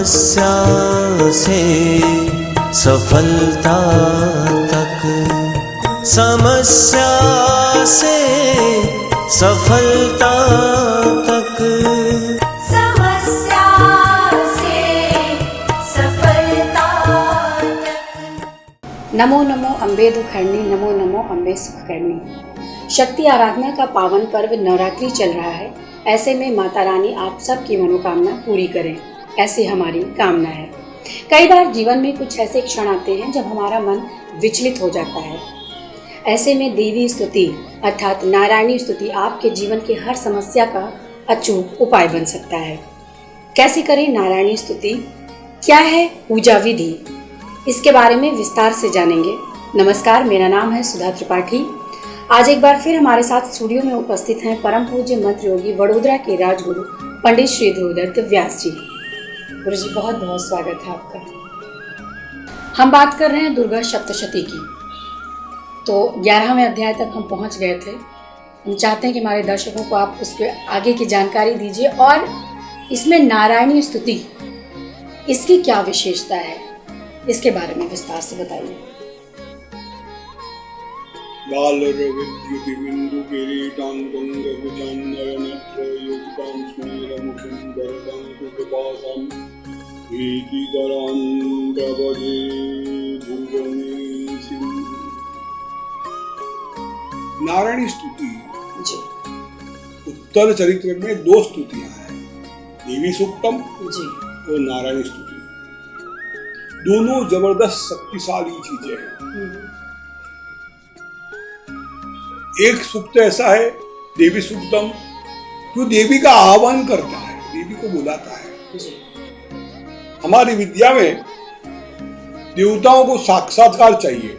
समस्या से सफलता तक, समस्या से सफलता तक, समस्या से सफलता तक। नमो नमो अम्बे दुखहरणी, नमो नमो अम्बे सुखकरणी। शक्ति आराधना का पावन पर्व नवरात्रि चल रहा है। ऐसे में माता रानी आप सबकी मनोकामना पूरी करें, ऐसी हमारी कामना है। कई बार जीवन में कुछ ऐसे क्षण आते हैं जब हमारा मन विचलित हो जाता है। ऐसे में देवी स्तुति अर्थात नारायणी स्तुति आपके जीवन की हर समस्या का अचूक उपाय बन सकता है। कैसे करें नारायणी स्तुति, क्या है पूजा विधि, इसके बारे में विस्तार से जानेंगे। नमस्कार, मेरा नाम है सुधा त्रिपाठी। आज एक बार फिर हमारे साथ स्टूडियो में उपस्थित हैं परम पूज्य मंत्र योगी वडोदरा के राजगुरु पंडित श्री ध्रुवदत्त व्यास जी। गुरु जी, बहुत बहुत स्वागत है आपका। हम बात कर रहे हैं दुर्गा सप्तशती की। तो 11वें अध्याय तक हम पहुंच गए थे। हम चाहते हैं कि हमारे दर्शकों को आप उसके आगे की जानकारी दीजिए और इसमें नारायणी स्तुति, इसकी क्या विशेषता है, इसके बारे में विस्तार से बताइए। बालरविद्युतिबिन्दु किरीटाङ्गङ्गभुजान्नयनत्रयुक्तां स्मेरमुखीं वरदां कृपासां भीतिकरां प्रभजे भुवनेशिं। नारायणी स्तुति जी उत्तर चरित्र में 2 स्तुतियां हैं, देवी सूक्तम जी और नारायणी स्तुति। दोनों जबरदस्त शक्तिशाली चीजें हैं। एक सूक्त ऐसा है देवी सूक्तम जो देवी का आह्वान करता है, देवी को बुलाता है। हमारी विद्या में देवताओं को साक्षात्कार चाहिए,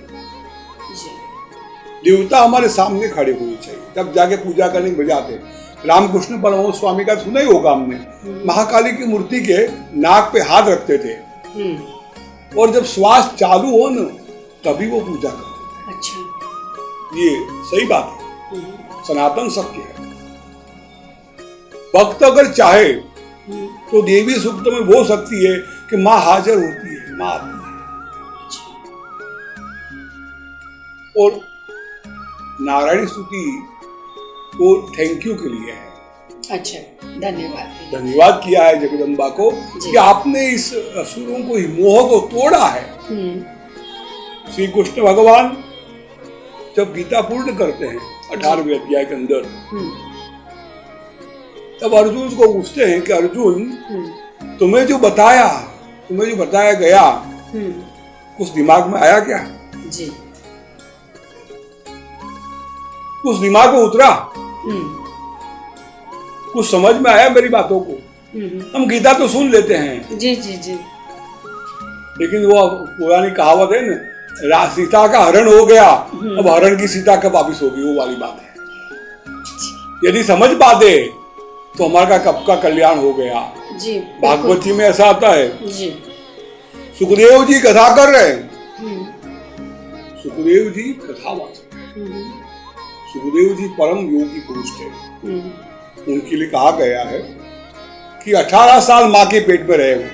देवता हमारे सामने खड़े होने चाहिए, तब जाके पूजा करने में मजा आते। रामकृष्ण परमहंस स्वामी का सुना ही होगा हमने, महाकाली की मूर्ति के नाक पे हाथ रखते थे और जब श्वास चालू हो न तभी वो पूजा करते थे। अच्छा, ये सही बात है, सनातन सत्य है। भक्त अगर चाहे तो देवी सूक्त में वो शक्ति है कि माँ हाजिर होती है, माँ आती है। और नारायणी स्तुति वो थैंक यू के लिए है। अच्छा, धन्यवाद। धन्यवाद किया है जगदम्बा को कि आपने इस असुरों को, मोह को तोड़ा है। श्री कृष्ण भगवान जब गीता पूर्ण करते हैं 18वें अध्याय के अंदर, तब अर्जुन को पूछते हैं कि अर्जुन, तुम्हें जो बताया गया कुछ दिमाग में आया क्या? जी, कुछ दिमाग में उतरा? कुछ समझ में आया मेरी बातों को? हम गीता तो सुन लेते हैं जी जी जी, लेकिन वो पुरानी कहावत है ना, सीता का हरण हो गया, अब हरण की सीता कब वापिस होगी, वो वाली बात है। यदि समझ पाते तो हमारा कब का कल्याण हो गया। जी, भागवत जी में ऐसा आता है, जी, सुखदेव जी कथा कर रहे हैं, सुखदेव जी कथावाचक, सुखदेव जी परम योगी पुरुष थे। उनके लिए कहा गया है कि 18 साल माँ के पेट में रहे वो।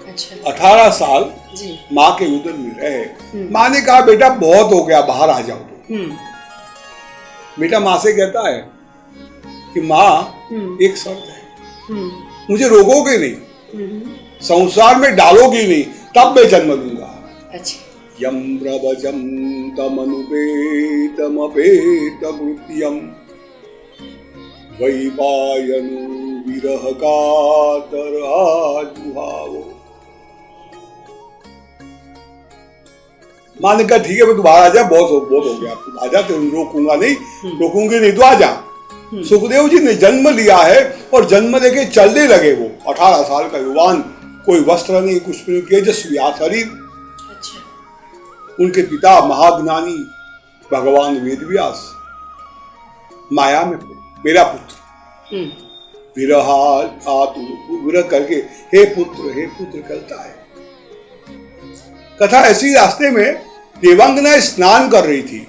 अच्छा, 18 साल जी, माँ के उदर में रहे। माँ ने कहा बेटा बहुत हो गया, बाहर आ जाओ। तो बेटा माँ से कहता है कि माँ एक शर्त है, मुझे रोकोगे नहीं, संसार में डालोगी नहीं, तब मैं जन्म लूंगा। अच्छा, यम प्रवचम तमनुपेतमपेत कृत्यम वैपायनु विरह कातर आजुहावो। माँ ने कहा ठीक है, मैं तू बाहर आ जा, बहुत हो गया, तू आ जा, तो रोकूंगी नहीं, तो आ जा। सुखदेव जी ने जन्म लिया है और जन्म लेके चलने लगे। वो 18 साल का युवान, कोई वस्त्र नहीं, कुछ नहीं, तेजस्वी शरीर। अच्छा, उनके पिता महाज्ञानी भगवान वेदव्यास माया में मेरा पुत्र विरह करके हे पुत्र कहता है। कथा ऐसी, रास्ते में देवांगनाएं स्नान कर रही थी,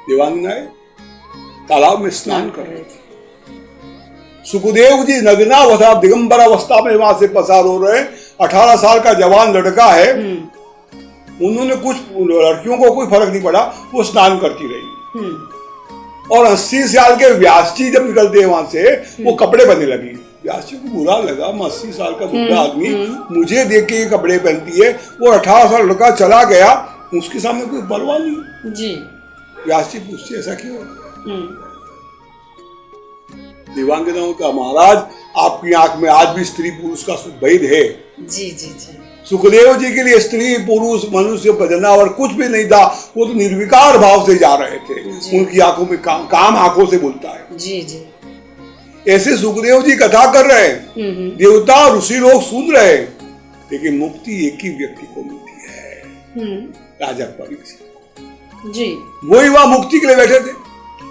देवांगनाएं तालाब में स्नान कर रही थी। सुखदेव जी नग्नावस्था दिगंबर अवस्था में वहां से पसार हो रहे हैं। 18 साल का जवान लड़का है, उन्होंने कुछ लड़कियों को कोई फर्क नहीं पड़ा, वो स्नान करती रही। और 80 साल के व्यास जी जब निकलते हैं वहां से, वो कपड़े पहनने लगी। व्यास जी को बुरा लगा, मैं 80 साल का बुढ़ा आदमी मुझे देख के ये कपड़े पहनती है। वो 18 साल लड़का चला गया, उसके सामने कोई परवाह नहीं जी। व्यास जी पूछते ऐसा क्यों? देवांगनाओं का महाराज, आपकी आंख में आज भी स्त्री पुरुष का भेद है। जी जी जी। सुखदेव जी के लिए स्त्री पुरुष मनुष्य जानवर कुछ भी नहीं था, वो तो निर्विकार भाव से जा रहे थे। उनकी आंखों में काम आंखों से बोलता है। जी जी। ऐसे सुखदेव जी कथा कर रहे हैं, देवता ऋषि लोग सुन रहे हैं, लेकिन मुक्ति एक ही व्यक्ति को मिलती है, राजा परीक्षित जी। वही वहां मुक्ति के लिए बैठे थे।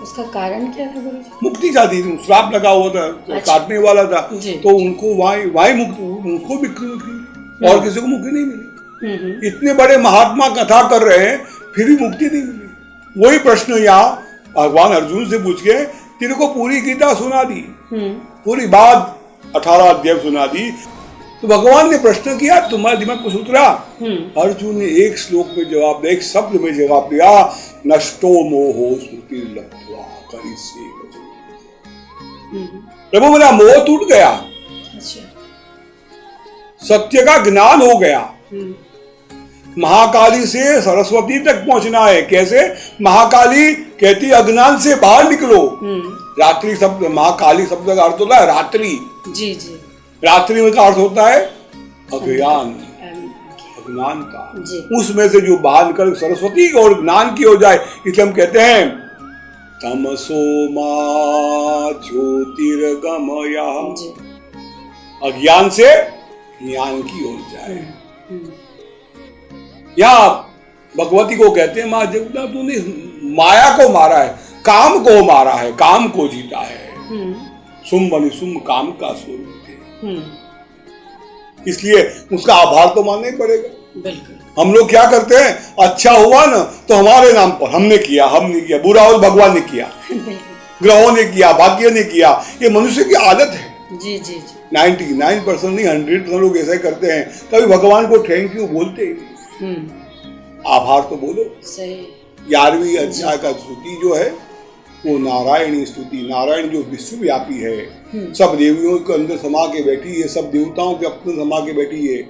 उसका कारण क्या था गुरुजी? मुक्ति चाहती थी, श्राप लगा हुआ था, काटने वाला था, तो उनको वही मुक्ति, उनको भी और किसी को मुक्ति नहीं मिली। इतने बड़े महात्मा कथा कर रहे हैं, फिर भी मुक्ति नहीं मिली। वही प्रश्न यहाँ भगवान अर्जुन से पूछ के, तेरे को पूरी गीता सुना दी, पूरी बात 18 अध्याय सुना दी, तो भगवान ने प्रश्न किया, तुम्हारे दिमाग कुछ उतरा? अर्जुन ने एक श्लोक में जवाब दिया, एक शब्द में जवाब दिया, नष्टो मोहो स्मृति लब्ध्वा करिष्ये वचनं। प्रभु मेरा मोह टूट गया, सत्य का ज्ञान हो गया। महाकाली से सरस्वती तक पहुंचना है। कैसे? महाकाली कहती अज्ञान से बाहर निकलो। रात्रि शब्द, महाकाली शब्द का अर्थ होता है रात्रि। जी जी। रात्रि में का अर्थ होता है अज्ञान, अज्ञान का। उसमें से जो बाहर निकल सरस्वती और ज्ञान की हो जाए, इसलिए हम कहते हैं तमसो मा ज्योतिर्गमया, अज्ञान से ज्ञान की ओर जाए। यहाँ भगवती को कहते हैं, माँ जब तूने माया को मारा है, काम को मारा है, काम को जीता है, सुम बनी सुम काम का स्वरूप है, इसलिए उसका आभार तो मानना ही पड़ेगा। बिल्कुल। हम लोग क्या करते हैं, अच्छा हुआ ना तो हमारे नाम पर, हमने किया, हम नहीं किया, बुरा हो भगवान ने किया, ग्रहों ने किया, भाग्य ने किया, ये मनुष्य की आदत है। जी जी जी। 99% नहीं 100% लोग ऐसा करते हैं, कभी भगवान को थैंक यू बोलते ही, आभार तो बोलो। सही। 11वीं अध्याय का स्तुति जो है वो नारायणी स्तुति, नारायण जो विश्वव्यापी है, सब देवियों के अंदर समा के बैठी है, सब देवताओं के अपने समा के बैठी है,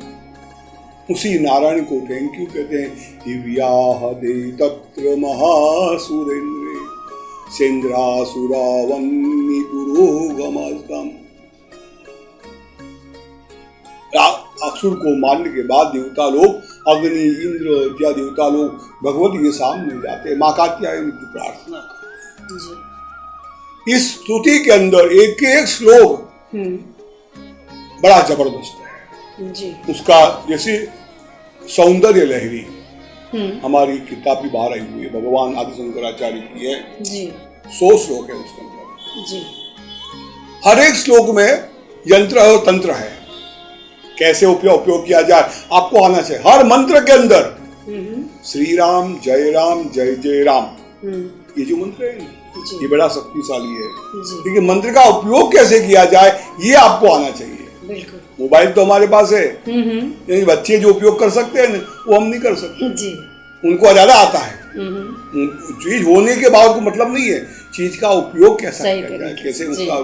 उसी नारायण को थैंक यू कहते हैं। दिव्याह दे तत्र महासुरेन्द्रे सेन्द्रासुरावन्नी पुरोगमस्तम। असुर को मारने के बाद देवता लोग, अग्नि इंद्र या देवता लोग भगवती के सामने जाते हैं, माँ कात्यायनी की प्रार्थना करते। इस स्तुति के अंदर एक एक श्लोक बड़ा जबरदस्त है जी। उसका जैसे सौंदर्य लहरी हमारी किताब भी बाहर आई हुई है, भगवान आदि शंकराचार्य की है जी। 100 श्लोक है उसके अंदर जी। हर एक श्लोक में यंत्र और तंत्र है, कैसे उपयोग किया जाए आपको आना चाहिए। हर मंत्र के अंदर श्री राम जय जय राम, ये जो मंत्र है ये बड़ा शक्तिशाली है, लेकिन मंत्र का उपयोग कैसे किया जाए ये आपको आना चाहिए। मोबाइल तो हमारे पास है, लेकिन बच्चे जो उपयोग कर सकते हैं वो हम नहीं कर सकते जी। उनको ज्यादा आता है। चीज होने के बाद को मतलब नहीं है, चीज का उपयोग कैसा किया जाए, कैसे उसका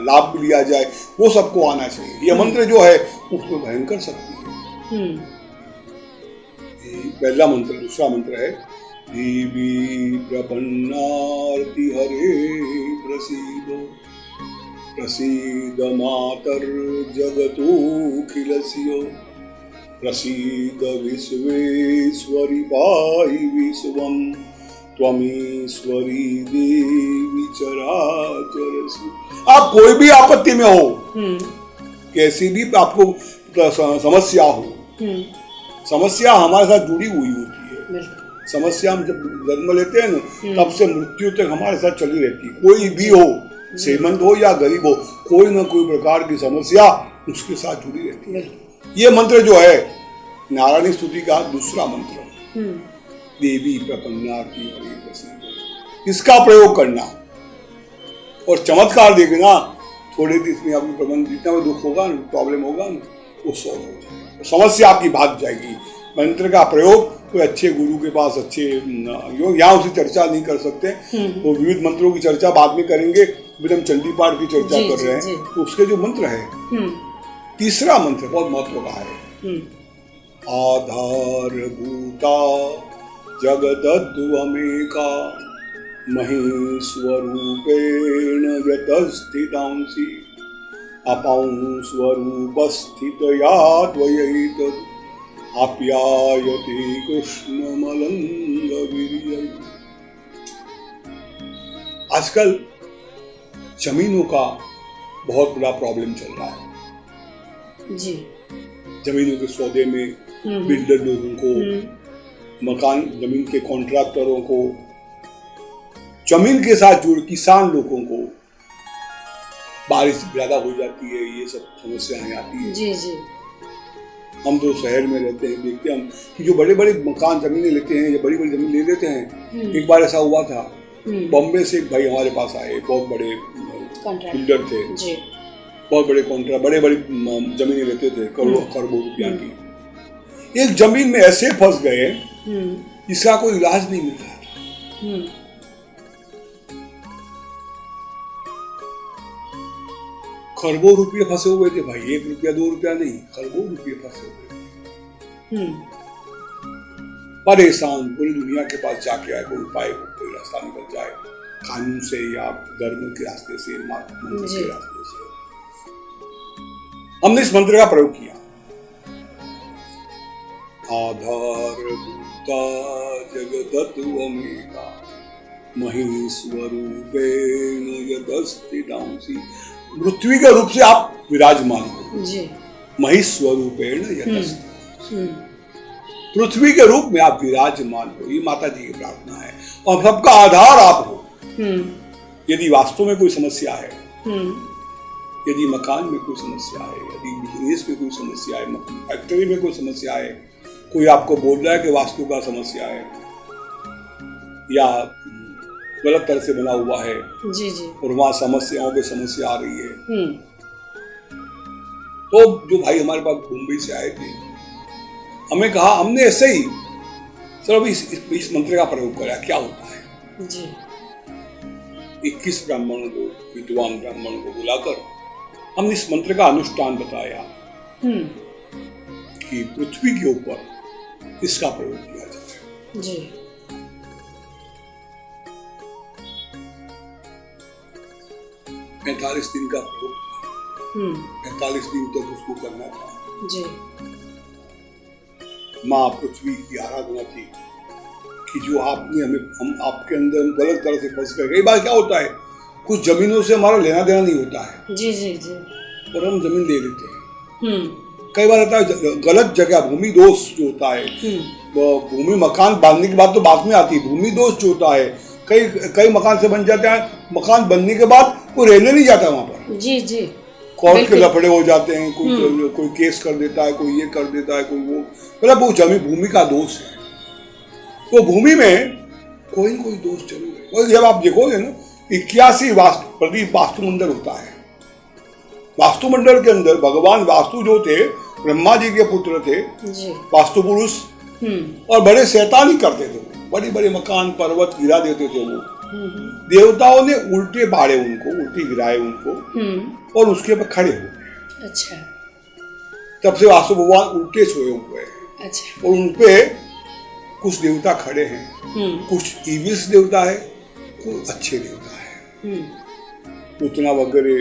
लाभ लिया जाए, वो सबको आना चाहिए। ये मंत्र जो है उसको भयंकर शक्ति है। पहला मंत्र। दूसरा मंत्र है देवी प्रपन्नार्ति हरे प्रसीदो प्रसीद मातर जगतोखिलस्यो प्रसीद विश्वेश्वरी पाहि विश्वम त्वमीश्वरी देवी चराचरसु। आप कोई भी आपत्ति में हो, कैसी भी आपको समस्या हो, समस्या हमारे साथ जुड़ी हुई होती है। समस्या हम जब जन्म लेते हैं ना तब से मृत्यु तक हमारे साथ चली रहती है। कोई भी हो, श्रीमंत हो या गरीब हो, कोई ना कोई प्रकार की समस्या उसके साथ जुड़ी रहती है। ये मंत्र जो है नारायणी स्तुति का दूसरा मंत्र, देवी प्रपन्नार्ति हरे प्रसीद, इसका प्रयोग करना और चमत्कार देखना थोड़े दिन में आपकी प्रबंध जितना भी दुख होगा ना, प्रॉब्लम होगा ना, वो सॉल्व हो जाएगा, समस्या आपकी भाग जाएगी। मंत्र का प्रयोग कोई अच्छे गुरु के पास, अच्छे यहाँ उसी चर्चा नहीं कर सकते, वो विविध मंत्रों की चर्चा बाद में करेंगे। अभी हम चंडी पाठ की चर्चा कर रहे हैं, तो उसके जो मंत्र है, तीसरा मंत्र बहुत महत्व का है। आधारभूता जगदद्वमेका मही स्वरूपेण यतस्थितांसि अपौं स्वरूपस्थितया द्वयैतद् आप्यायते कृष्णमलङ्गवीर्यम्। आजकल जमीनों का बहुत बड़ा प्रॉब्लम चल रहा है जी। जमीनों के सौदे में बिल्डर लोगों को, मकान जमीन के कॉन्ट्रैक्टरों को, जमीन के साथ जुड़े किसान लोगों को बारिश ज्यादा हो जाती है, ये सब समस्याएं आती है। जी जी। हम तो शहर में रहते हैं, देखते हैं हम कि जो बड़े बड़े मकान जमीनें लेते हैं या बड़ी बड़ी जमीन ले लेते हैं। एक बार ऐसा हुआ था, बॉम्बे से एक भाई हमारे पास आए, बहुत बड़े बिल्डर थे जी, बहुत बड़े कॉन्ट्रैक्ट, बड़े बड़ी जमीनें लेते थे, करोड़ों खरबों रुपया की। एक जमीन में ऐसे फंस गए जिसका कोई इलाज नहीं मिल रहा था। खरबों रुपये फंसे हुए थे भाई, 1 रुपया 2 रुपया नहीं, खरबों रुपये फंसे हुए थे। परेशान पूरी दुनिया के पास जाके आए, कोई उपाय हो, कोई रास्ता निकल जाए, कानून से या धर्म के रास्ते से, मंत्र के रास्ते से। हमने इस मंत्र का प्रयोग किया। आधारभूता जगदत्वमेका मही स्वरूपेण यदस्थितांसि। पृथ्वी के रूप से आप विराजमान हो जी। मही स्वरूपेण यदस्थितांसि, पृथ्वी के रूप में आप विराजमान हो, ये माता जी की प्रार्थना है। और सबका आधार आप हो। यदि वास्तु में कोई समस्या है, यदि मकान में कोई समस्या है, यदि बिजनेस में कोई समस्या है, फैक्ट्री में कोई समस्या है, कोई आपको बोल रहा है कि वास्तु का समस्या है या गलत तरह से बना हुआ है जी जी, और वहां समस्याओं पे समस्या आ रही है, तो जो भाई हमारे पास मुंबई से आए थे, हमें कहा, हमने ऐसे ही सर इस मंत्र का प्रयोग करा, क्या होता है जी। 21 ब्राह्मणों को, विद्वान ब्राह्मणों को बुलाकर हमने इस मंत्र का अनुष्ठान बताया कि पृथ्वी के ऊपर इसका प्रयोग किया जाए जी। 45 दिन का प्रयोग था, 45 दिन तक उसको करना था जी। माँ पृथ्वी की आराधना थी कि जो आपने हम आपके अंदर गलत तरह से फंस गए। कई बार क्या होता है, कुछ जमीनों से हमारा लेना देना नहीं होता है जी जी जी, और हम जमीन ले लेते हैं। कई बार होता है गलत जगह, भूमि दोष जो होता है, भूमि मकान बांधने के बाद तो बाद में आती है, भूमि दोष जो होता है, कई मकान से बन जाते हैं, मकान बनने के बाद कोई रहने नहीं जाता वहां पर जी जी, कोर्ट के लफड़े हो जाते हैं, कोई केस कर देता है, कोई ये कर देता है, कोई वो, मतलब वो जमीन भूमि का दोष है। तो भूमि में कोई न कोई दोष जरूर है। और जब आप देखोगे ना, 81 प्रदीप वास्तुमंडल होता है। वास्तुमंडल के अंदर भगवान वास्तु जो थे, ब्रह्मा जी के पुत्र थे वास्तु पुरुष, और बड़े शैतानी करते थे, बड़े बड़े मकान पर्वत गिरा देते थे वो। देवताओं ने उल्टे बाड़े उनको, उल्टी गिराए उनको, और उसके ऊपर खड़े हो गए। अच्छा, तब से वास्तु भगवान उल्टे सोए हुए हैं। अच्छा, और उनपे कुछ देवता खड़े हैं, कुछ इविल्स देवता है, कुछ अच्छे देवता है। उतना वगैरह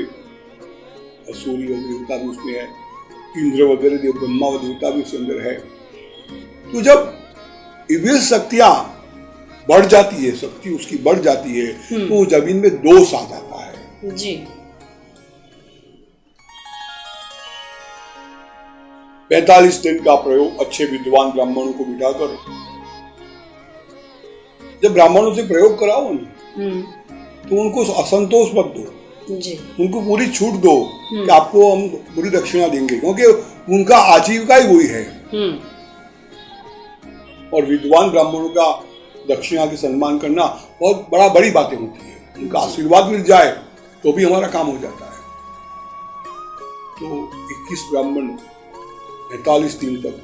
सूर्य वगैरह देवता भी उसमें है, इंद्र वगैरह देव, ब्रह्मा व देवता भी उसके अंदर है। तो जब इविल शक्तियां बढ़ जाती है, शक्ति उसकी बढ़ जाती है, तो जमीन में दोष आ जाता है जी। 45 दिन का प्रयोग अच्छे विद्वान ब्राह्मणों को बिठाकर, जब ब्राह्मणों से प्रयोग कराओ ना, तो उनको असंतोष मत दो जी, उनको पूरी छूट दो कि आपको हम पूरी दक्षिणा देंगे, क्योंकि उनका आजीविका ही वही है। और विद्वान ब्राह्मणों का दक्षिणा की सम्मान करना बहुत बड़ी बातें होती है। उनका आशीर्वाद मिल जाए तो भी हमारा काम हो जाता है। तो 21 ब्राह्मण 45 दिन तक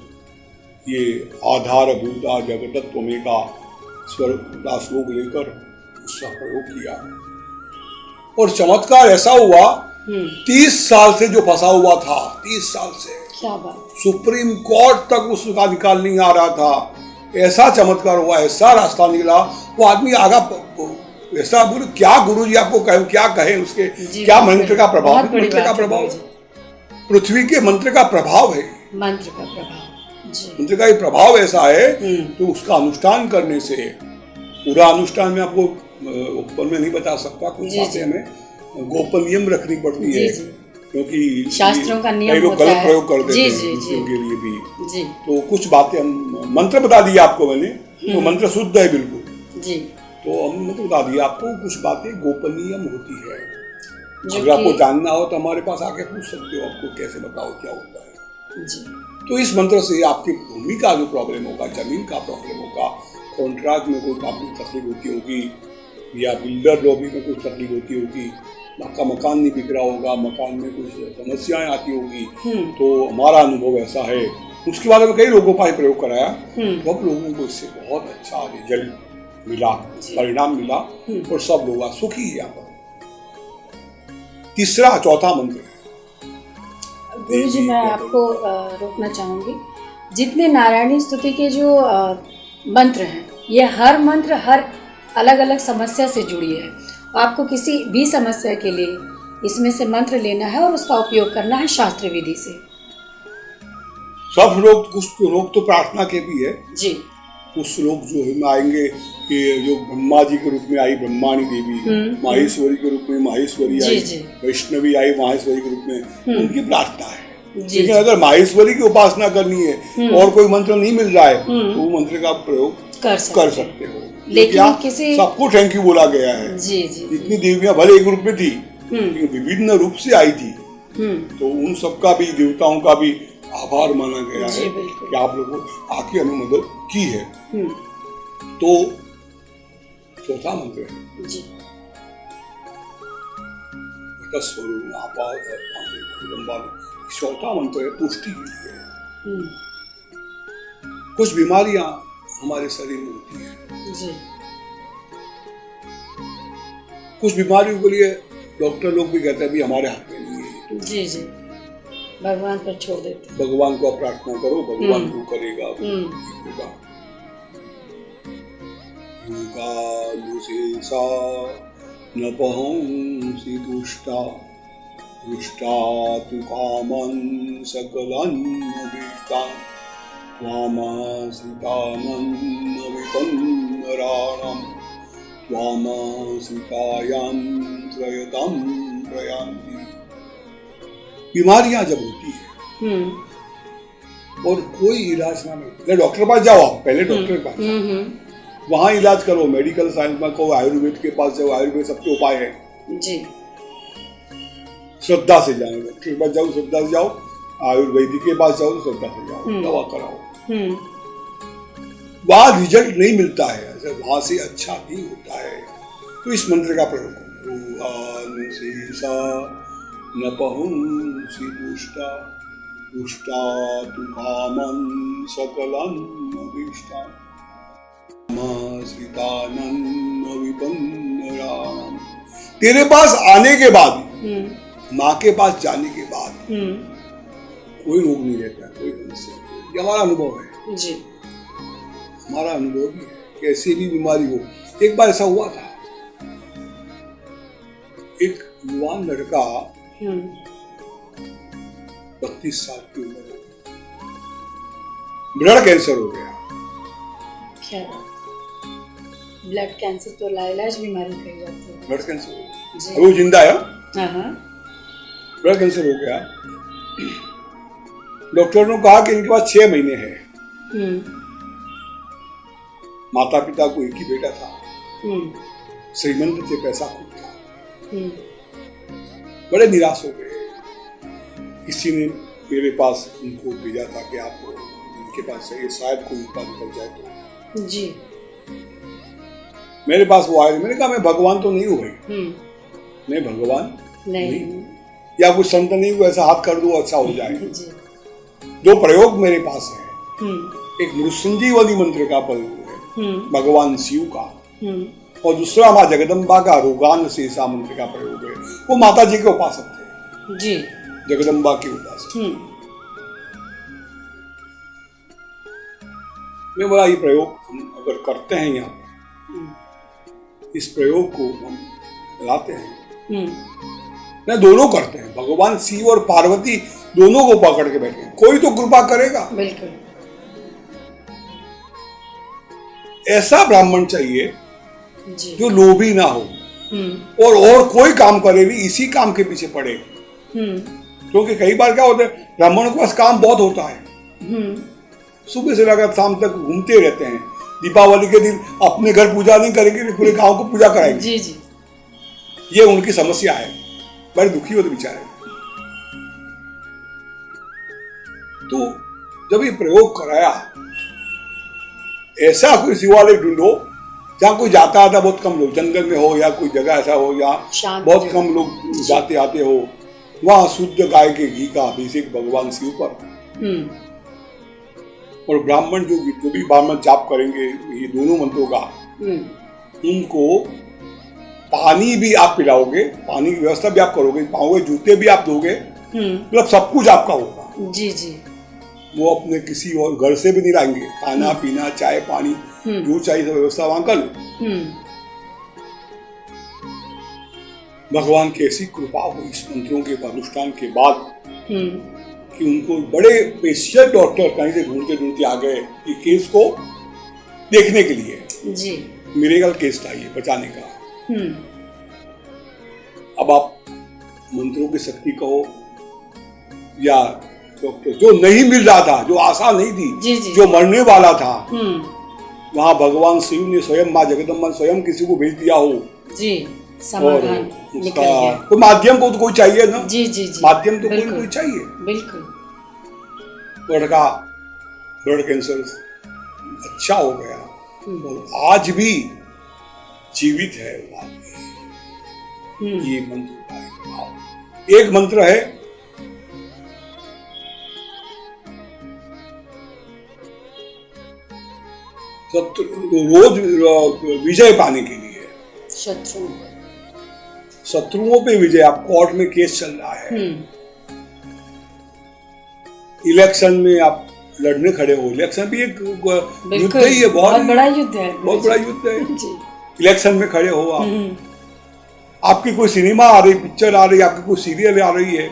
ये आधारभूता जगदत्वमेका स्वर का श्लोक लेकर उसका प्रयोग किया और चमत्कार ऐसा हुआ 30 साल से जो फंसा हुआ था, 30 साल से क्या बात, सुप्रीम कोर्ट तक उसका निकाल नहीं आ रहा था, ऐसा चमत्कार हुआ, ऐसा रास्ता निकला। वो आदमी आगा ऐसा बोले क्या गुरुजी आपको कहे, क्या कहे उसके, क्या मंत्र का प्रभाव, मंत्र का प्रभाव, पृथ्वी के मंत्र का प्रभाव है, मंत्र का प्रभाव, मंत्र का ये प्रभाव ऐसा है तो उसका अनुष्ठान करने से, पूरा अनुष्ठाान में आपको ऊपर में नहीं बता सकता, कुछ बातें हमें गोपनीय रखनी पड़ती है क्योंकि शास्त्रों का नियम कई लोग गलत प्रयोग कर देते हैं उनके लिए भी। तो कुछ बातें हम मंत्र बता दिए आपको मैंने, तो मंत्र शुद्ध है बिल्कुल जी, तो हम मंत्र बता दिए आपको, कुछ बातें गोपनीय होती है। अगर आपको जानना हो तो हमारे पास आके पूछ सकते हो, आपको कैसे बताओ क्या होता है जी। तो इस मंत्र से आपकी भूमि का जो प्रॉब्लम होगा, जमीन का प्रॉब्लम होगा, कॉन्ट्रैक्ट में कोई काफी तकलीफ होती होगी या बिल्डर लॉबी में कुछ तकलीफ होती होगी, आपका मकान नहीं बिक रहा होगा, मकान में कुछ समस्याएं आती होगी, तो हमारा अनुभव ऐसा है, उसके बाद में कई लोगों का प्रयोग कराया, सब लोगों को इससे बहुत अच्छा रिजल्ट मिला, परिणाम मिला और सब लोग आज सुखी है। यहाँ पर तीसरा चौथा मंत्र, गुरु जी मैं आपको रोकना चाहूंगी, जितने नारायणी स्तुति के जो मंत्र हैं, ये हर मंत्र हर अलग अलग समस्या से जुड़ी है। आपको किसी भी समस्या के लिए इसमें से मंत्र लेना है और उसका उपयोग करना है शास्त्र विधि से। सब लोग, कुछ लोग तो प्रार्थना के भी है जी, कुछ लोग जो है आएंगे कि जो ब्रह्मा जी के रूप में आई ब्रह्माणी देवी, माहेश्वरी के रूप में माहेश्वरी आई, वैष्णवी आई माहेश्वरी के रूप में, उनकी प्रार्थना है। लेकिन अगर माहेश्वरी की उपासना करनी है और कोई मंत्र नहीं मिल रहा है तो वो मंत्र का प्रयोग कर सकते हो, लेकिन किसी सबको थैंक यू बोला गया है जी जी। इतनी देवियां भले एक रूप में थी लेकिन विभिन्न रूप से आई थी, तो उन सबका भी, देवताओं का भी आभार माना गया है कि आप लोगों को आके अनुमोदन की है। तो चौथा मंत्र है जी, चौथा मंत्र है पुष्टि के लिए। कुछ बीमारियां हमारे शरीर में होती है जी, कुछ बीमारियों के लिए डॉक्टर लोग भी कहते हैं भी हमारे हाथ में नहीं है जी जी, भगवान पर छोड़ देते, भगवान को आप प्रार्थना करो, भगवान को करेगा, होगा। न पहुंसी दुष्टा दुष्टा तु कामं सकलन्नभीष्टान् त्वामाश्रितानन्न विपन्नराणां त्वामाश्रितायां त्रयतां प्रयान्ति। बीमारियां जब होती है और कोई इलाज ना मिले, डॉक्टर पास जाओ, आप पहले डॉक्टर के पास वहां इलाज करो, मेडिकल साइंस में को आयुर्वेद के पास जाओ, आयुर्वेद सबके उपाय है जी। श्रद्धा से जाओ, डॉक्टर के पास जाओ, श्रद्धा से जाओ, आयुर्वेदिक के पास जाओ, श्रद्धा से जाओ, दवा कराओ, वहां रिजल्ट नहीं मिलता है, वहां से अच्छा नहीं होता है। तो इस मंत्र का प्रयोग करो, न पहुंसी दुष्टा दुष्टा तु कामं सकलन्नभीष्टान् त्वामाश्रितानन्न विपन्नराणां। तेरे पास आने के बाद, माँ के पास जाने के बाद कोई रोग नहीं रहता, कोई समस्या नहीं। ये हमारा अनुभव है जी, हमारा अनुभव भी है कि ऐसी भी बीमारी हो। एक बार ऐसा हुआ था, एक युवान लड़का 32 साल की उम्र में ब्लड कैंसर हो गया। क्या ब्लड कैंसर तो लाइलाज बीमारी कही जाती है। ब्लड कैंसर हो गया, अभी वो जिंदा है, ब्लड कैंसर हो गया। डॉक्टर ने कहा कि इनके पास 6 महीने हैं। माता पिता को एक ही बेटा था, श्रीमंत थे, पैसा खूब था, बड़े निराश हो गए। किसी ने मेरे पास उनको भेजा था कि आप इनके पास चाहिए, शायद कोई उपाय निकल जाए तो जी। मेरे पास वो आए, मैंने कहा मैं भगवान तो नहीं हूँ भाई, मैं भगवान नहीं। या कुछ संत नहीं को ऐसा हाथ कर दो अच्छा हो जाए। जी। 2 प्रयोग मेरे पास है। हम्म। एक मृत्युंजीवनी मंत्र का प्रयोग है भगवान शिव का, हम्म। और दूसरा माँ जगदम्बा का रोगान शेषा मंत्र का प्रयोग है। वो माता जी के उपासक थे, जी। जगदम्बा के उपासक। मैं बोला ये प्रयोग हम अगर करते हैं यहाँ पे, इस प्रयोग को हम चलाते हैं, मैं दोनों करते हैं, भगवान शिव और पार्वती दोनों को पकड़ के बैठे हैं, कोई तो कृपा करेगा। बिल्कुल। ऐसा ब्राह्मण चाहिए जी। जो लोभी ना हो और कोई काम करे भी इसी काम के पीछे पड़े, क्योंकि कई बार क्या होता है ब्राह्मणों के पास काम बहुत होता है, सुबह से लेकर शाम तक घूमते रहते हैं। दीपावली के दिन अपने घर पूजा नहीं करेंगे, पूरे गांव को पूजा कराएंगे। जी जी। ये उनकी समस्या है, बड़े दुखी होते बेचारे। तो जब ये प्रयोग कराया, ऐसा कोई शिवालय ढूंढो जहाँ कोई जाता आता बहुत कम लोग, जंगल में हो या कोई जगह ऐसा हो जहाँ बहुत कम लोग जाते आते हो, वहाँ शुद्ध गाय के घी का अभिषेक भगवान शिव पर, और ब्राह्मण जो भी ब्राह्मण जाप करेंगे ये दोनों मंत्रों का, उनको पानी भी आप पिलाओगे, पानी की व्यवस्था भी आप करोगे, पाओगे, जूते भी आप दोगे, मतलब सब कुछ आपका होगा। जी जी। वो अपने किसी और घर से भी नहीं लाएंगे, खाना पीना चाय पानी जो चाहिए सब व्यवस्था वहां कर लो। भगवान की ऐसी कृपा हुई इस मंत्रों के अनुष्ठान के बाद कि उनको बड़े स्पेशल डॉक्टर कहीं से ढूंढते ढूंढते आ गए कि केस को देखने के लिए। जी। मिरेकल केस था ये बचाने का। अब आप मंत्रों की शक्ति कहो या डॉक्टर जो नहीं मिल रहा था, जो आशा नहीं थी, जी जी। जो मरने वाला था, वहां भगवान शिव ने स्वयं माँ जगदम्बा स्वयं किसी को भेज दिया हो। जी। समाधान निकल गया। कोई माध्यम को तो कोई चाहिए ना। जी जी जी। माध्यम तो कोई चाहिए। बिल्कुल। लड़का ब्लड कैंसर अच्छा हो गया और आज भी जीवित है वो आदमी। ये मंत्र का एक मंत्र है, रोज विजय पाने के लिए शत्रुओं पे विजय। आप कोर्ट में केस चल रहा है, इलेक्शन में आप लड़ने खड़े हो, इलेक्शन भी एक युद्ध ही है, बहुत बड़ा युद्ध है, बहुत बड़ा युद्ध है। इलेक्शन में खड़े हो आप, आपकी कोई सिनेमा आ रही, पिक्चर आ रही, आपकी कोई सीरियल आ रही है,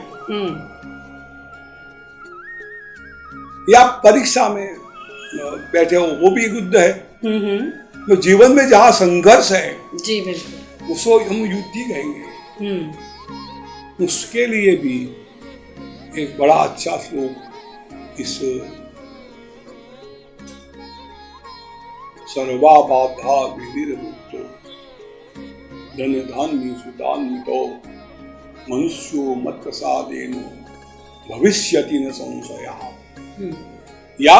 या परीक्षा में बैठे हो, वो भी एक युद्ध है। तो जीवन में जहाँ संघर्ष है, जी बिल्कुल, उसको हम युद्ध ही कहेंगे। उसके लिए भी एक बड़ा अच्छा श्लोक इस सर्वा बाधा विनिर्मुक्तो धन धान्य सुदान्वितो मनुष्यो मत प्रसादेन भविष्यति न संशयः। या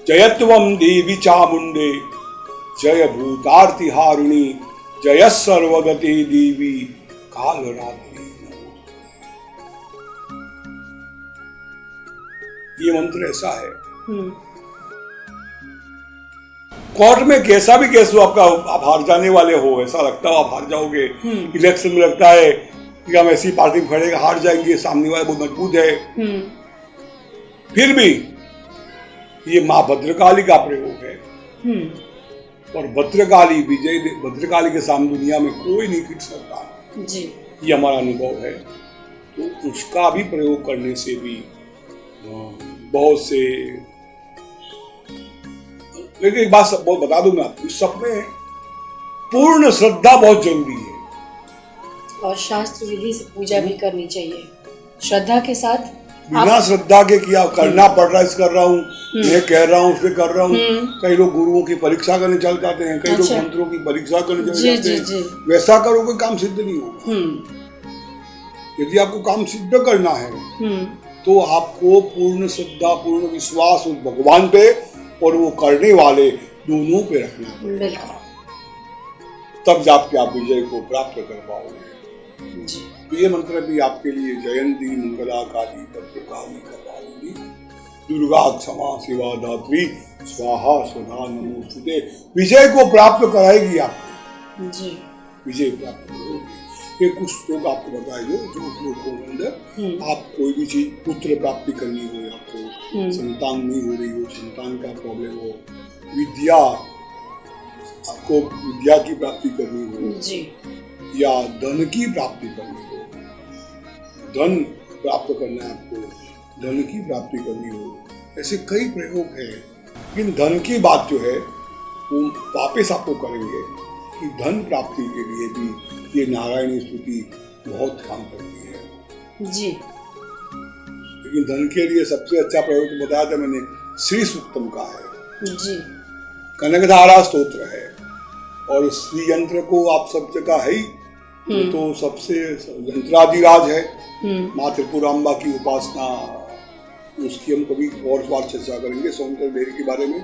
जयत्वं देवी चामुंडे जय भूतार्तिहारिणी जय सर्वगति देवी कालरात्रि। ये मंत्र ऐसा है, कोर्ट में कैसा भी केस हो आपका, आप हार जाने वाले हो, ऐसा लगता हो आप हार जाओगे, इलेक्शन में लगता है कि हम ऐसी पार्टी में खड़े हार जाएंगे, सामने वाला बहुत मजबूत है, फिर भी ये माँ भद्रकाली का प्रयोग है, और भद्रकाली विजय, भद्रकाली के सामने दुनिया में कोई नहीं टिक सकता जी। ये हमारा अनुभव है। तो उसका भी प्रयोग करने से भी बहुत से, लेकिन एक बात बहुत बता दूं मैं आपको, इस सब में पूर्ण श्रद्धा बहुत जरूरी है, और शास्त्र विधि से पूजा भी करनी चाहिए श्रद्धा के साथ। बिना श्रद्धा के किया करना पड़ रहा है, इस कर रहा हूँ, मैं कह रहा हूँ, उससे कर रहा हूँ। कई लोग गुरुओं की परीक्षा करने चल जाते हैं, कई लोग मंत्रों की परीक्षा करने चल जाते हैं। वैसा करोगे काम सिद्ध नहीं होगा। यदि आपको काम सिद्ध करना है तो आपको पूर्ण श्रद्धा, पूर्ण विश्वास उस भगवान पे और वो करने वाले दोनों पे रखना पड़ेगा, तब जाके आप विजय को प्राप्त कर पाओगे। जी। तो ये मंत्र भी आपके लिए जयंती मंगला काली भद्रकाली कपालिनी दुर्गा क्षमा शिवा धात्री स्वाहा स्वधा नमोस्तुते। विजय को प्राप्त कराएगी आपको जी। विजय प्राप्त करोगे। ये कुछ श्लोक आपको बताए जो श्लोकों के अंदर आप कोई भी चीज पुत्र प्राप्ति करनी हो, आपको संतान नहीं हो रही हो, संतान का प्रॉब्लम हो, विद्या आपको विद्या की प्राप्ति करनी हो जी। या धन की प्राप्ति करनी हो, धन प्राप्त करना है आपको, धन की प्राप्ति करनी हो, ऐसे कई प्रयोग है। लेकिन धन की बात जो है वो वापस आपको करेंगे कि धन प्राप्ति के लिए भी ये नारायणी स्तुति बहुत काम करती है जी। लेकिन धन के लिए सबसे अच्छा प्रयोग तो बताया था मैंने, श्री सूक्तम का है जी। कनकधारा स्तोत्र है और श्री यंत्र को आप सब जगह है ही, तो सबसे यंत्राधिराज है। माँ त्रिपुराम्बा की उपासना, उसकी हम कभी और बार चर्चा करेंगे, सौंदर्य देवी के बारे में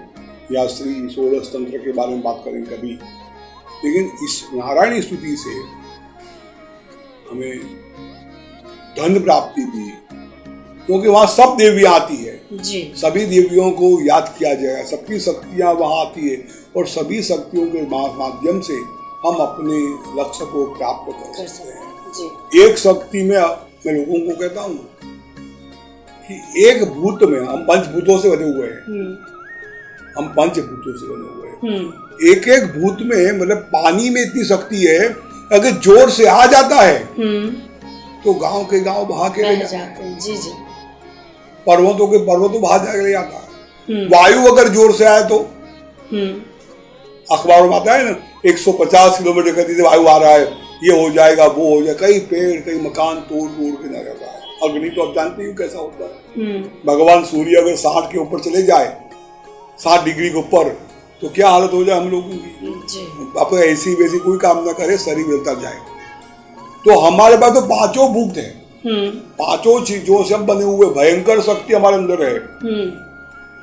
या श्री षोडश तंत्र के बारे में बात करेंगे कभी। लेकिन इस नारायणी स्तुति से हमें धन प्राप्ति भी, क्योंकि वहाँ सब देवियाँ आती है जी। सभी देवियों को याद किया जाएगा, सबकी शक्तियाँ वहाँ आती है और सभी शक्तियों के माध्यम से हम अपने लक्ष्य को प्राप्त कर सकते हैं जी। एक शक्ति में मैं लोगों को कहता हूँ कि एक भूत में हम पंचभूतों से बने हुए हैं, हम पंचभूतों से बने हुए हैं। एक एक भूत में मतलब पानी में इतनी शक्ति है, अगर जोर से आ जाता है तो गांव के गांव बहा के ले जाते हैं। जी जी। पर्वतों के पर्वतों बहा जाके ले जाता है। वायु अगर जोर से आए तो अखबारों में आता है ना 150 किलोमीटर गति से वायु आ रहा है, ये हो जाएगा वो हो जाएगा, कई पेड़ कई मकान तोड़ के ना जाता है। अग्नि तो आप जानते ही कैसा होता है। भगवान सूर्य अगर 60 के ऊपर चले जाए, 60 डिग्री के ऊपर, तो क्या हालत हो जाए हम लोगों की। आप ऐसी वैसी कोई काम ना करे, शरीर मिलता जाए। तो हमारे पास तो पांचों भूत है, पांचों चीजों से हम बने हुए, भयंकर शक्ति हमारे अंदर है।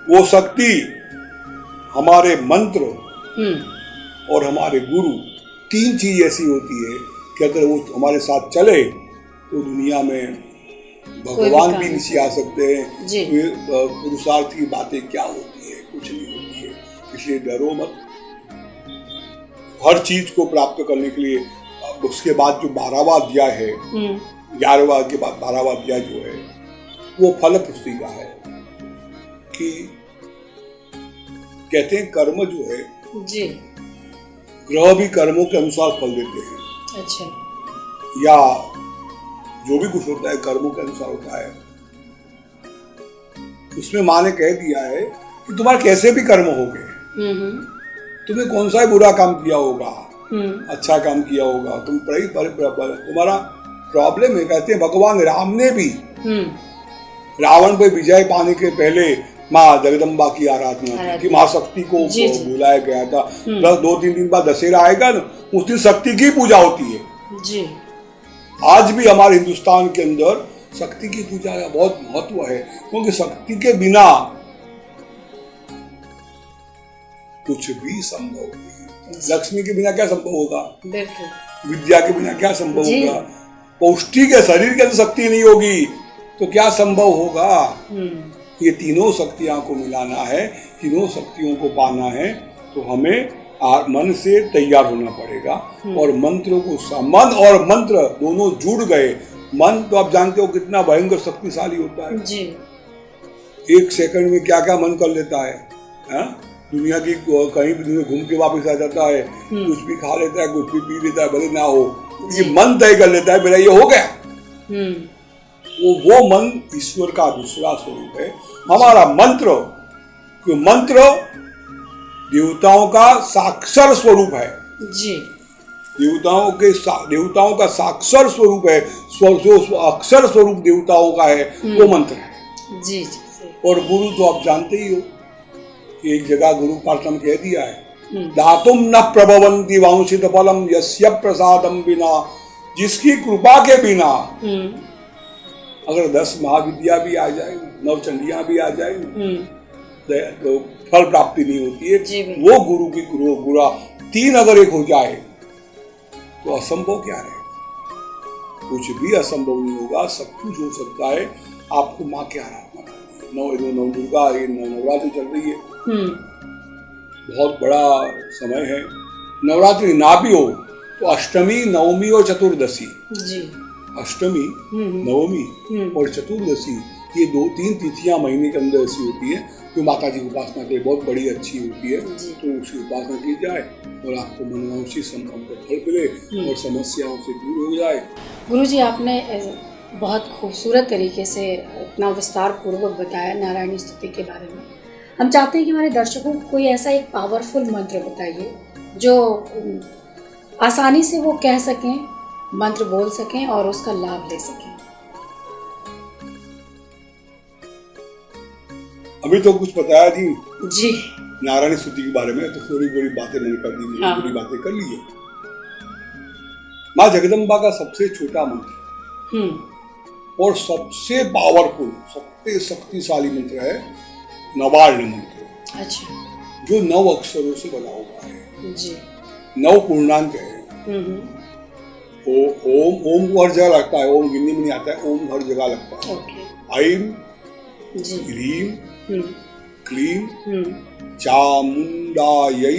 वो शक्ति हमारे मंत्र और हमारे गुरु, तीन चीज ऐसी होती है कि अगर वो हमारे साथ चले तो दुनिया में भगवान भी नीचे आ सकते हैं। पुरुषार्थ की बातें क्या होती है, कुछ नहीं होती है। इसलिए डरो मत। हर चीज को प्राप्त करने के लिए उसके बाद जो 12वां अध्याय है, 11वां के बाद 12वां अध्याय जो है वो फल पुस्तिका है कि कहते हैं कर्म जो है जी, ग्रह भी कर्मों के अनुसार फल देते हैं। अच्छा। या जो भी कुछ होता है कर्मों के अनुसार होता है। उसमें माँ ने कह दिया है कि तुम्हारे कैसे भी कर्म हो गए, तुमने कौन सा ही बुरा काम किया होगा, अच्छा काम किया होगा, तुम तुम्हारा प्रॉब्लम है। कहते हैं भगवान राम ने भी रावण पे विजय पाने के पहले माँ जगदम्बा की आराधना की, माँ शक्ति को बुलाया गया था। 2-3 दिन बाद दशहरा आएगा ना, उस दिन शक्ति की पूजा होती है जी। आज भी हमारे हिंदुस्तान के अंदर शक्ति की पूजा का बहुत महत्व है, क्योंकि शक्ति के बिना कुछ भी संभव नहीं। लक्ष्मी के बिना क्या संभव होगा, विद्या के बिना क्या संभव होगा, पौष्टिक है शरीर के अंदर शक्ति नहीं होगी तो क्या संभव होगा। ये तीनों शक्तियां को मिलाना है, तीनों शक्तियों को पाना है, तो हमें मन से तैयार होना पड़ेगा। और मंत्रों को, मन और मंत्र दोनों जुड़ गए। मन तो आप जानते हो कितना भयंकर शक्तिशाली होता है जी। 1 सेकंड में क्या क्या मन कर लेता है, दुनिया की कहीं भी घूम के वापस आ जाता है, कुछ भी खा लेता है, कुछ भी पी लेता है, भले ना हो, ये मन तय कर लेता है मेरा ये हो गया। वो मन ईश्वर का दूसरा स्वरूप है। हमारा मंत्र, मंत्र देवताओं का साक्षर स्वरूप है जी। देवताओं का साक्षर स्वरूप है। जो अक्षर स्वरूप देवताओं का है वो मंत्र है जी। और गुरु तो आप जानते ही हो, एक जगह गुरु पाठम कह दिया है, दातुम न प्रभवन्ति वांछित फलम यस्य प्रसादम बिना। जिसकी कृपा के बिना अगर 10 महाविद्या भी आ जाए, 9 चंडियां भी आ जाए, तो फल प्राप्ति नहीं होती है। वो गुरु की गुरा 3 अगर एक हो जाए तो असंभव क्या है। कुछ भी असंभव नहीं होगा, सब कुछ हो सकता है। आपको माँ की आराधना करनी है। नव दुर्गा, ये नवरात्रि चल रही है, बहुत बड़ा समय है। नवरात्रि ना भी हो तो अष्टमी, नवमी और चतुर्दशी जी, अष्टमी, नवमी और चतुर्दशी, ये 2-3 तिथियां महीने के अंदर ऐसी होती है जो माता जी की उपासना के लिए बहुत बड़ी अच्छी होती है। तो उसकी उपासना की जाए और आपको मनोवांछित संकल्प का फल मिले और समस्याओं से दूर हो जाए। गुरुजी, आपने बहुत खूबसूरत तरीके से इतना विस्तार पूर्वक बताया नारायणी स्तुति के बारे में। हम चाहते हैं कि हमारे दर्शकों को कोई ऐसा एक पावरफुल मंत्र बताइए जो आसानी से वो कह सकें, मंत्र बोल सकें और उसका लाभ ले सकें। अभी तो कुछ बताया जी नारायणी स्तुति के बारे में, तो थोड़ी बड़ी बातें मैंने कर दी, बड़ी बातें कर ली है। माँ जगदम्बा का सबसे छोटा मंत्र और सबसे पावरफुल, सबसे शक्तिशाली मंत्र है नवार्ण मंत्र। अच्छा। जो 9 अक्षरों से बना हुआ है जी। 9 पूर्णांक है। ओम को हर जगह लगता है, ओम गिनने में नहीं आता है, ओम हर जगह लगता है। ऐम, ह्रीम, क्लीम, चामुंडायै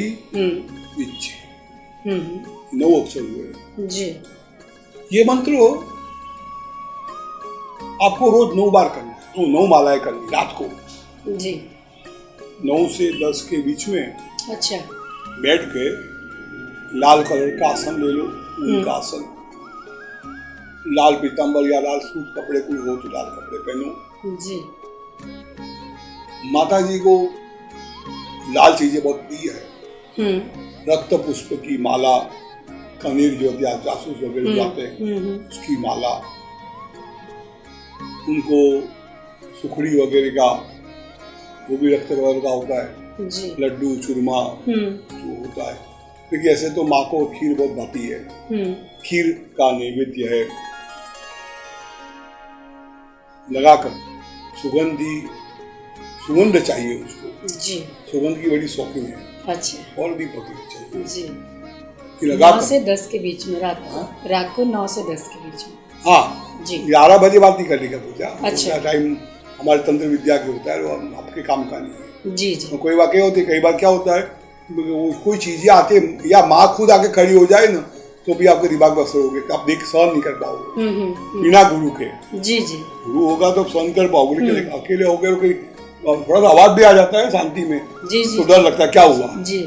विच्चे, 9 अक्षर हुए जी। ये मंत्र आपको रोज 9 बार करना है, तो 9 मालाएं करनी रात को जी, 9 से 10 के बीच में। अच्छा। बैठ के लाल कलर का आसन ले लो, ऊन का आसन, लाल पीतांबर या लाल सूट कपड़े कोई हो तो लाल कपड़े पहनो जी। माता जी को लाल चीजें बहुत प्रिय है। रक्त पुष्प की माला, कनेर जो जासूस वगैरह जाते हैं उसकी माला, उनको सुखड़ी वगैरह का, वो भी रक्त कलर का होता है जी। लड्डू, चूरमा जो होता है। क्योंकि ऐसे तो माँ को खीर बहुत भाती है, खीर का नैवेद्य है। लगाकर सुगंध चाहिए उसको जी। सुगंध की बड़ी शौकीन है। अच्छा। और भी पकड़ चाहिए जी। 9 से 10 के बीच में रात को 9 से 10 के बीच में। हाँ जी। 11 बजे बात नहीं करने का पूजा। अच्छा। टाइम हमारे तंत्र विद्या के होता है, वो आपके काम का नहीं है जी जी। कोई वाकई होती है, कई बार क्या होता है कोई चीजें आती है या माँ खुद आके खड़ी हो जाए ना तो भी आपके दिमाग में असर होगा, आप देख सहन नहीं कर पाओगे बिना गुरु के जी जी। गुरु होगा तो सहन कर पाओगे, लेकिन अकेले हो गए कोई थोड़ा सा आवाज भी आ जाता है शांति में जी जी। तो डर लगता है क्या हुआ जी,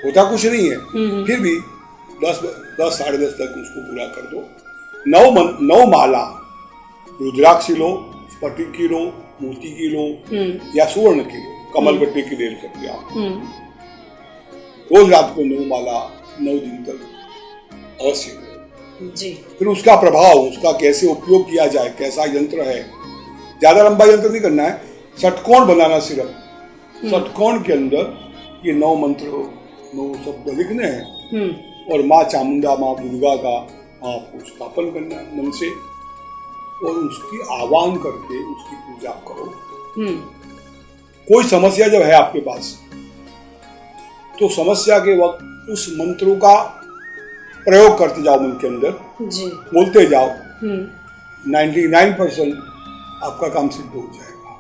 होता कुछ नहीं है। फिर भी 10 साढ़े 10 तक उसको पूरा कर दो। 9 माला रुद्राक्ष लो, स्फटिक की लो, मोती की लो या सुवर्ण की लो, कमल बट्टे की ले सकते आप। रोज रात को 9 माला 9 दिन तक अवश्य करो जी। फिर उसका प्रभाव, उसका कैसे उपयोग किया जाए, कैसा यंत्र है, ज्यादा लंबा यंत्र नहीं करना है, षटकोण बनाना सिर्फ। षटकोण के अंदर ये 9 मंत्र 9 शब्द लिखने हैं और माँ चामुंडा, माँ दुर्गा का आपको स्थापन करना है मन से और उसकी आह्वान करके उसकी पूजा करो। कोई समस्या जब है आपके पास तो समस्या के वक्त उस मंत्रों का प्रयोग करते जाओ मन के अंदर जी। बोलते जाओ, 99% आपका काम सिद्ध हो जाएगा।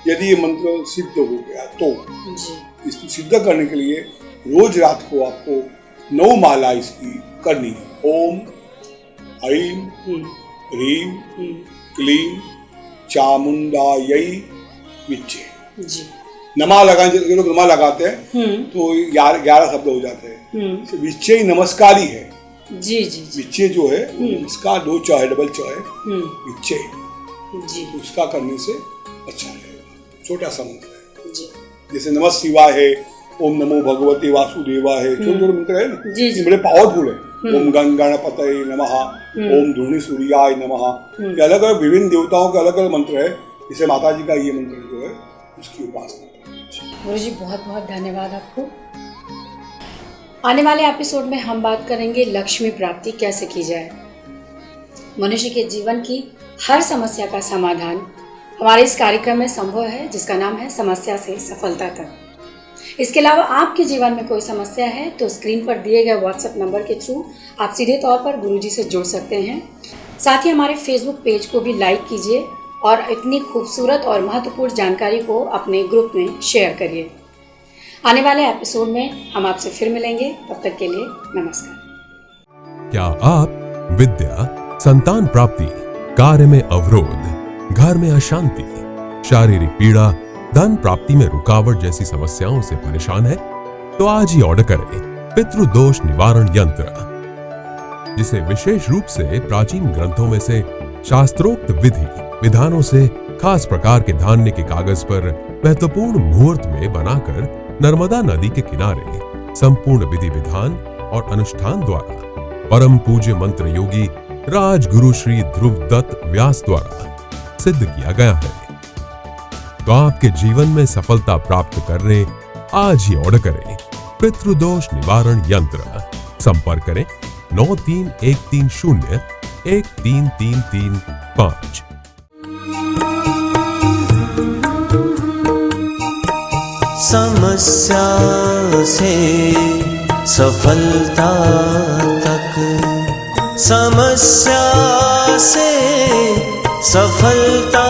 यदि ये मंत्र सिद्ध हो गया तो जी। इसको सिद्ध करने के लिए रोज रात को आपको 9 माला इसकी करनी है। ओम ऐं ह्रीं क्लीं चामुंडायै विच्चे जी। नमा लगाने, जो लोग नमा लगाते हैं तो 11 शब्द हो जाते हैं। विच्चे ही नमस्कारी है जी जी। विच्चे जो है इसका 2 च है, डबल च है विच्चे जी। उसका करने से अच्छा रहेगा। छोटा सा मंत्र है जी। जैसे नमः शिवाय है, ओम नमो भगवते वासुदेवाय है, छोटे छोटे मंत्र है ना जी। बड़े पावरफुल है। ओम गणपतये नमः, ओम धूनि सूर्याय नमः, ये अलग अलग विभिन्न देवताओं के अलग अलग मंत्र है। जैसे माता जी का ये मंत्र जो है उसकी उपासना। गुरु जी बहुत बहुत धन्यवाद आपको। आने वाले एपिसोड में हम बात करेंगे लक्ष्मी प्राप्ति कैसे की जाए। मनुष्य के जीवन की हर समस्या का समाधान हमारे इस कार्यक्रम में संभव है, जिसका नाम है समस्या से सफलता तक। इसके अलावा आपके जीवन में कोई समस्या है तो स्क्रीन पर दिए गए व्हाट्सएप नंबर के थ्रू आप सीधे तौर पर गुरुजी से जुड़ सकते हैं। साथ ही हमारे फेसबुक पेज को भी लाइक कीजिए और इतनी खूबसूरत और महत्वपूर्ण जानकारी को अपने ग्रुप में शेयर करिए। आने वाले एपिसोड में हम आपसे फिर मिलेंगे, तब तक के लिए नमस्कार। क्या आप विद्या, संतान प्राप्ति, कार्य में अवरोध, घर में अशांति, शारीरिक पीड़ा, धन प्राप्ति में रुकावट जैसी समस्याओं से परेशान है? तो आज ही ऑर्डर करें पितृदोष निवारण यंत्र, जिसे विशेष रूप से प्राचीन ग्रंथों में से शास्त्रोक्त विधि विधानों से खास प्रकार के धान्य के कागज पर महत्वपूर्ण मुहूर्त में बनाकर नर्मदा नदी के किनारे संपूर्ण विधि विधान और अनुष्ठान द्वारा परम पूज्य मंत्र योगी राजगुरु श्री ध्रुव दत्त व्यास द्वारा सिद्ध किया गया है। तो आपके जीवन में सफलता प्राप्त करने आज ही ऑर्डर करें पितृदोष निवारण यंत्र। संपर्क करें 9313013335। समस्या से सफलता तक, समस्या से सफलता